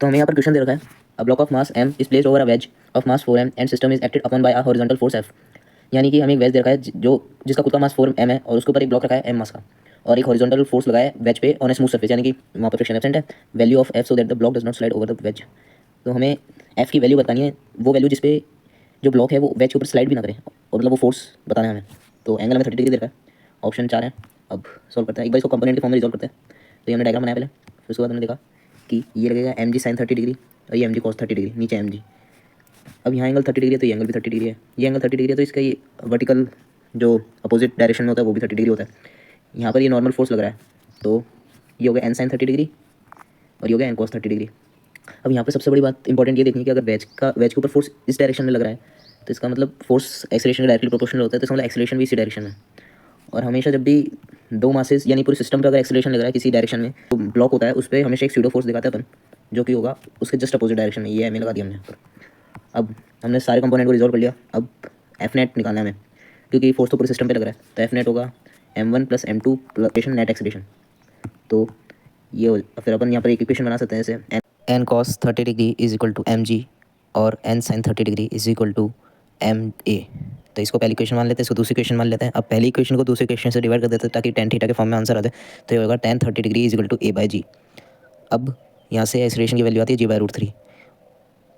तो हमें यहाँ पर क्वेश्चन दे रखा है, a block of mass m is placed over a ways of mass 4m and system is acted upon bye a horizontal force f। यानी कि हमें एक वेज दे रखा है जो जिसका खुद का मास 4m है और उसके ऊपर एक ब्लॉक रखा है m मास का, और एक हॉरिजॉन्टल फोर्स लगाया है वेज पे ऑन ए स्मूथ सरफेस, यानी कि वहाँ पर फ्रिक्शन एब्सेंट है। Value of f so that the block does not slide over the ways. तो हमें f की वैल्यू बतानी है, वो वैल्यू जिस पे जो ब्लॉक है वो वेज के ऊपर स्लाइड भी ना करे, और मतलब वो फोर्स बताना है हमें। तो एंगल हमें 30 डिग्री दे रखा है, ऑप्शन 4 है। अब सॉल्व करते हैं, एक बार इसको कंपोनेंट के फॉर्म में रिजॉल्व करते हैं। तो ये हमने डायग्राम बनाया पहले, फिर उसके बाद हमने देखा कि ये लगेगा एम जी साइन 30 डिग्री और ये एम जी कॉस 30 डिग्री, नीचे एम जी। अब यहाँ एंगल 30 डिग्री है तो ये एंगल भी 30 डिग्री है, ये एंगल 30 डिग्री है तो इसका ये वर्टिकल जो अपोजिट डायरेक्शन में होता है वो भी 30 डिग्री होता है। यहाँ पर ये नॉर्मल फोर्स लग रहा है, तो ये हो गया एन साइन 30 डिग्री और ये हो गया एन कॉस 30 डिग्री। अब यहाँ पे सबसे बड़ी बात इंपॉर्टेंट ये देखनी है कि अगर वेज के ऊपर फोर्स इस डायरेक्शन में लग रहा है तो इसका मतलब फोर्स एक्सेलरेशन के डायरेक्टली प्रोपोर्शनल होता है, तो इसका मतलब एक्सेलरेशन भी इसी डायरेक्शन में। और हमेशा जब भी दो मासेस यानी पूरे सिस्टम पे अगर एक्सेलरेशन लग रहा है किसी डायरेक्शन में, तो ब्लॉक होता है उस पर हमेशा एक स्यूडो फोर्स दिखाते हैं अपन, जो कि होगा उसके जस्ट अपोजिट डायरेक्शन में। ये एम ए लगा दिया हमने यहाँ पर। अब हमने सारे कंपोनेंट को रिजॉल्व कर लिया, अब एफ नेट निकालना है हमें, क्योंकि फोर्स तो पूरे सिस्टम पे लग रहा है। तो एफ नेट होगा m1 + m2 plus net acceleration. तो ये फिर अपन यहाँ पर एक इक्वेशन बना सकते हैं जैसे N cos 30 degree is equal to M G और N sine 30 degree is equal to M A. तो इसको पहली इक्वेशन मान लेते हैं, इसको दूसरी इक्वेशन मान लेते हैं। अब पहली इक्वेशन को दूसरी इक्वेशन से डिवाइड कर देते हैं ताकि tan थीटा के फॉर्म में आंसर आ जाए। तो ये होगा tan 30 degree is equal to a by G. अब यहाँ से एक्सेलरेशन की वैल्यू आती है g/√3,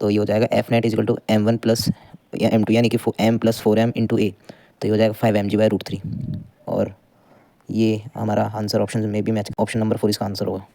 तो ये हो जाएगा F net is equal to m1 plus m2 यानी कि m + 4m इंटू ए। तो ये हो जाएगा 5mg/√3, और ये हमारा आंसर ऑप्शन में भी मैच, ऑप्शन नंबर 4 इसका आंसर होगा।